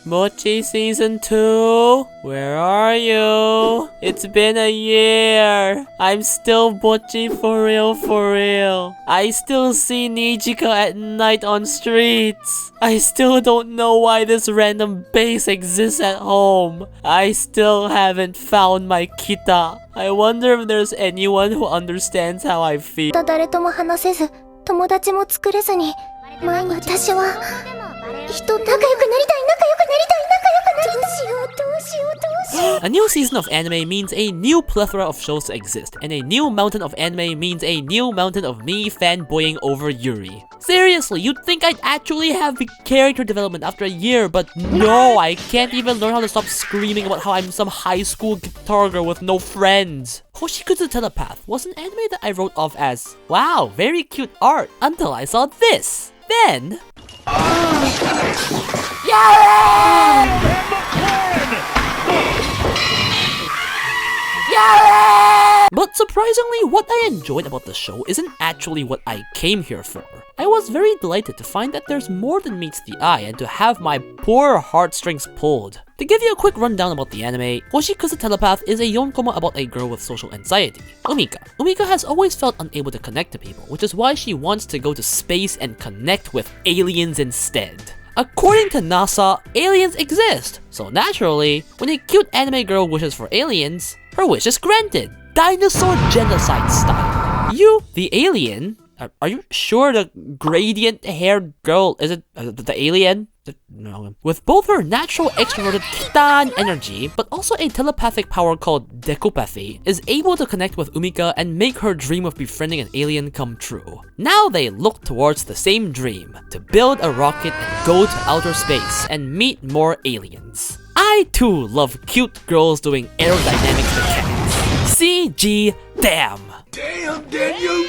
Bocchi Season 2? Where are you? It's been a year. I'm still Bocchi for real. I still see Nijika at night on streets. I still don't know why this random base exists at home. I still haven't found my Kita. I wonder if there's anyone who understands how I feel. 誰とも話せず、友達も作れずに、私は人仲良くなりたい。A new season of anime means a new plethora of shows to exist, and a new mountain of anime means a new mountain of me fanboying over Yuri. Seriously, you'd think I'd actually have character development after a year, but no, I can't even learn how to stop screaming about how I'm some high school guitar girl with no friends. Hoshiku's the Telepath was an anime that I wrote off as, wow, very cute art, until I saw this. Then... But surprisingly, what I enjoyed about the show isn't actually what I came here for. I was very delighted to find that there's more than meets the eye and to have my poor heartstrings pulled. To give you a quick rundown about the anime, Hoshiku's the Telepath is a yonkoma about a girl with social anxiety, Umika. Umika has always felt unable to connect to people, which is why she wants to go to space and connect with aliens instead. According to NASA, aliens exist, so naturally, when a cute anime girl wishes for aliens, her wish is granted, dinosaur genocide style. You, the alien, are you sure the gradient-haired girl isn't the alien? No. With both her natural extroverted Kitan energy, but also a telepathic power called decopathy, is able to connect with Umika and make her dream of befriending an alien come true. Now they look towards the same dream, to build a rocket and go to outer space and meet more aliens. I too love cute girls doing aerodynamics mechanics. CG damn! Damn, Daniel!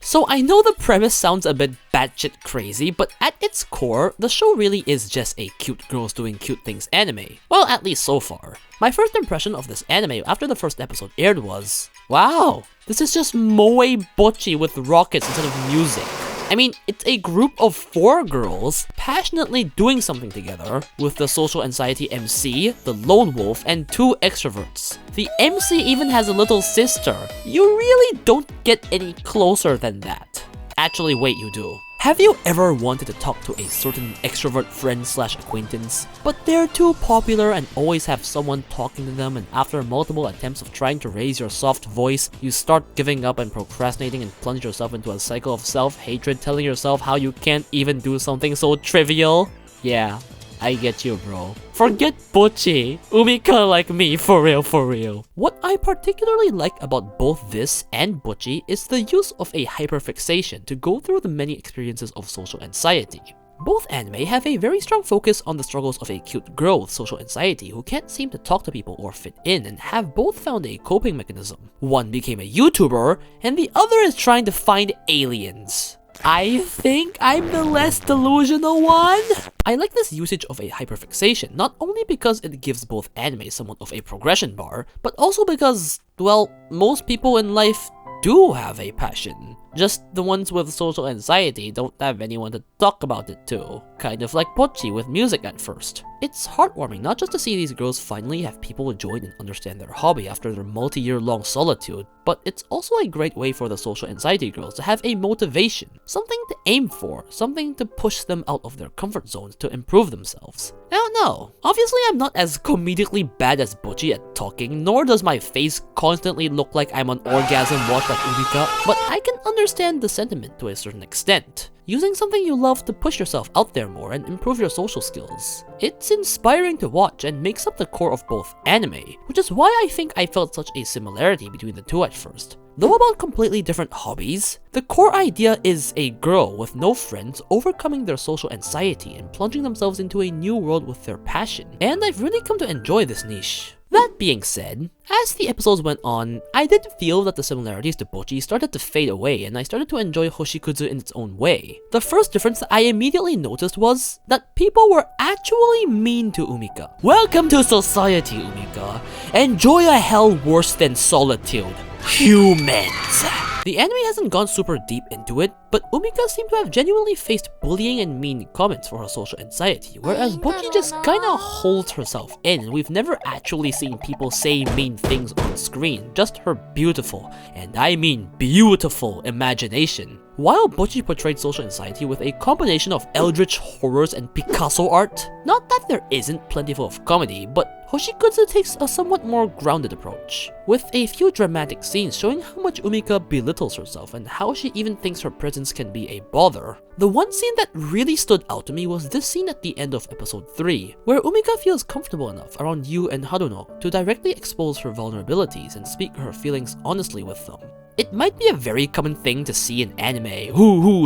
So I know the premise sounds a bit batshit crazy, but at its core, the show really is just a cute girls doing cute things anime. Well, at least so far. My first impression of this anime after the first episode aired was, wow, this is just moe bocchi with rockets instead of music. I mean, it's a group of 4 girls passionately doing something together, with the social anxiety MC, the lone wolf, and 2 extroverts. The MC even has a little sister. You really don't get any closer than that. Actually, wait, you do. Have you ever wanted to talk to a certain extrovert friend/acquaintance, but they're too popular and always have someone talking to them, and after multiple attempts of trying to raise your soft voice, you start giving up and procrastinating and plunge yourself into a cycle of self-hatred, telling yourself how you can't even do something so trivial? Yeah, I get you, bro. Forget Bocchi. Umika like me, for real. What I particularly like about both this and Bocchi is the use of a hyperfixation to go through the many experiences of social anxiety. Both anime have a very strong focus on the struggles of a cute girl with social anxiety who can't seem to talk to people or fit in, and have both found a coping mechanism. One became a YouTuber, and the other is trying to find aliens. I think I'm the less delusional one. I like this usage of a hyperfixation, not only because it gives both anime somewhat of a progression bar, but also because, well, most people in life do have a passion. Just the ones with social anxiety don't have anyone to talk about it to. Kind of like Bocchi with music at first. It's heartwarming not just to see these girls finally have people join and understand their hobby after their multi-year long solitude, but it's also a great way for the social anxiety girls to have a motivation, something to aim for, something to push them out of their comfort zones to improve themselves. I don't know. Obviously, I'm not as comedically bad as Bocchi at talking, nor does my face constantly look like I'm on orgasm watch like Umika, but I can understand the sentiment to a certain extent. Using something you love to push yourself out there more and improve your social skills. It's inspiring to watch and makes up the core of both anime, which is why I think I felt such a similarity between the two at first. Though about completely different hobbies, the core idea is a girl with no friends overcoming their social anxiety and plunging themselves into a new world with their passion, and I've really come to enjoy this niche. That being said, as the episodes went on, I did feel that the similarities to Bocchi started to fade away and I started to enjoy Hoshikuzu in its own way. The first difference that I immediately noticed was that people were actually mean to Umika. Welcome to society, Umika. Enjoy a hell worse than solitude. humans. The anime hasn't gone super deep into it, but Umika seemed to have genuinely faced bullying and mean comments for her social anxiety, whereas Bocchi just kinda holds herself in, and we've never actually seen people say mean things on screen, just her beautiful, and I mean beautiful, imagination. While Bocchi portrayed social anxiety with a combination of eldritch horrors and Picasso art, not that there isn't plentiful of comedy, but Hoshikudzu takes a somewhat more grounded approach, with a few dramatic scenes showing how much Umika belittles herself and how she even thinks her presence can be a bother. The one scene that really stood out to me was this scene at the end of episode 3, where Umika feels comfortable enough around Yu and Haruno to directly expose her vulnerabilities and speak her feelings honestly with them. It might be a very common thing to see in anime,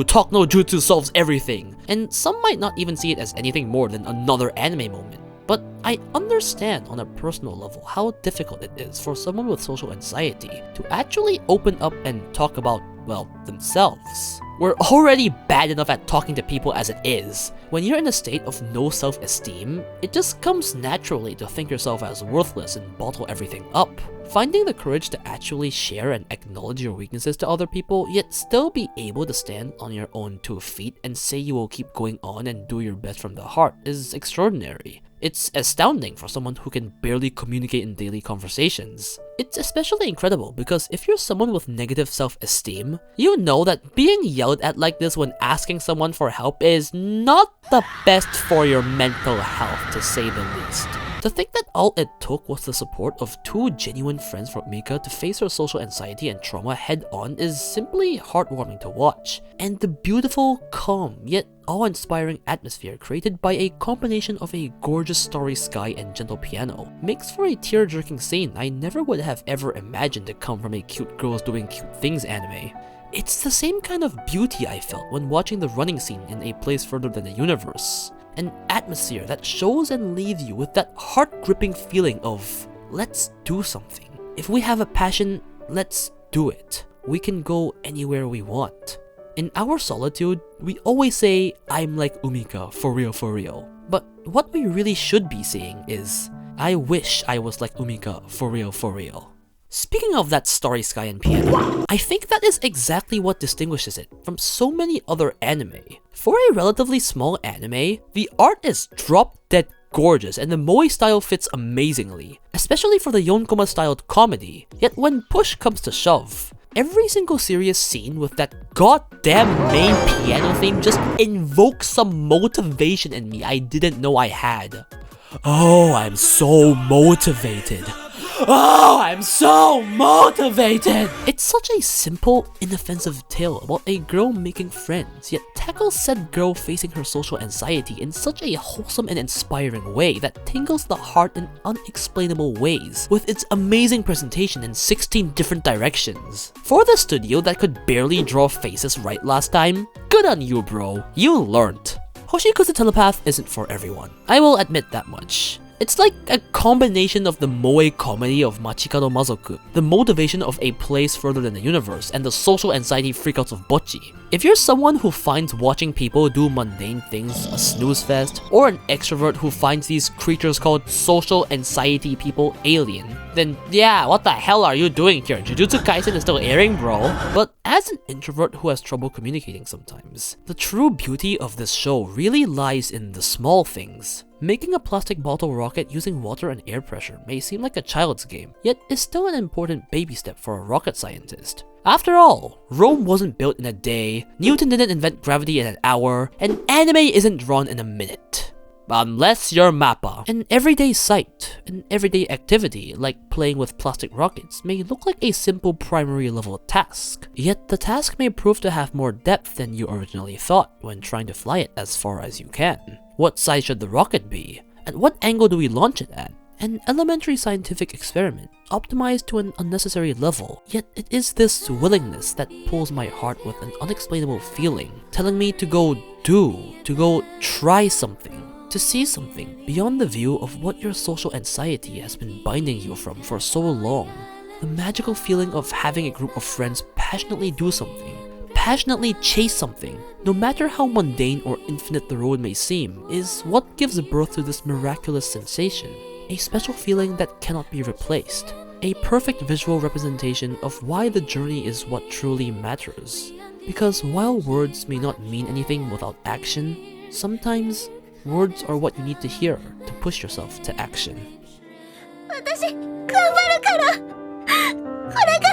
talk no jutsu solves everything, and some might not even see it as anything more than another anime moment. But I understand on a personal level how difficult it is for someone with social anxiety to actually open up and talk about, well, themselves. We're already bad enough at talking to people as it is. When you're in a state of no self-esteem, it just comes naturally to think yourself as worthless and bottle everything up. Finding the courage to actually share and acknowledge your weaknesses to other people, yet still be able to stand on your own 2 feet and say you will keep going on and do your best from the heart is extraordinary. It's astounding for someone who can barely communicate in daily conversations. It's especially incredible because if you're someone with negative self-esteem, you know that being yelled at like this when asking someone for help is not the best for your mental health, to say the least. To think that all it took was the support of 2 genuine friends for Mika to face her social anxiety and trauma head-on is simply heartwarming to watch. And the beautiful, calm, yet awe-inspiring atmosphere created by a combination of a gorgeous starry sky and gentle piano makes for a tear-jerking scene I never would have ever imagined to come from a cute girls doing cute things anime. It's the same kind of beauty I felt when watching the running scene in A Place Further Than the Universe. An atmosphere that shows and leaves you with that heart-gripping feeling of, let's do something. If we have a passion, let's do it. We can go anywhere we want. In our solitude, we always say, I'm like Umika, for real for real. But what we really should be saying is, I wish I was like Umika, for real for real. Speaking of that starry sky and piano, I think that is exactly what distinguishes it from so many other anime. For a relatively small anime, the art is drop-dead gorgeous and the moe style fits amazingly, especially for the Yonkoma styled comedy. Yet when push comes to shove, every single serious scene with that goddamn main piano theme just invokes some motivation in me I didn't know I had. Oh, I'm so motivated. Oh, I'm so motivated! It's such a simple, inoffensive tale about a girl making friends, yet tackles said girl facing her social anxiety in such a wholesome and inspiring way that tingles the heart in unexplainable ways, with its amazing presentation in 16 different directions. For the studio that could barely draw faces right last time, good on you, bro. You learned. Hoshikudzu Telepath isn't for everyone. I will admit that much. It's like a combination of the moe comedy of Machikado Mazoku, the motivation of A Place Further Than the Universe, and the social anxiety freakouts of Bocchi. If you're someone who finds watching people do mundane things a snooze fest, or an extrovert who finds these creatures called social anxiety people alien, then yeah, what the hell are you doing here? Jujutsu Kaisen is still airing, bro. But as an introvert who has trouble communicating sometimes, the true beauty of this show really lies in the small things. Making a plastic bottle rocket using water and air pressure may seem like a child's game, yet is still an important baby step for a rocket scientist. After all, Rome wasn't built in a day, Newton didn't invent gravity in an hour, and anime isn't drawn in a minute. Unless you're Mappa. An everyday sight, an everyday activity like playing with plastic rockets may look like a simple primary level task, yet the task may prove to have more depth than you originally thought when trying to fly it as far as you can. What size should the rocket be? At what angle do we launch it at? An elementary scientific experiment, optimized to an unnecessary level, yet it is this willingness that pulls my heart with an unexplainable feeling, telling me to go do, to go try something, to see something beyond the view of what your social anxiety has been binding you from for so long. The magical feeling of having a group of friends passionately do something, passionately chase something, no matter how mundane or infinite the road may seem, is what gives birth to this miraculous sensation. A special feeling that cannot be replaced. A perfect visual representation of why the journey is what truly matters. Because while words may not mean anything without action, sometimes words are what you need to hear to push yourself to action. 私頑張るからお願い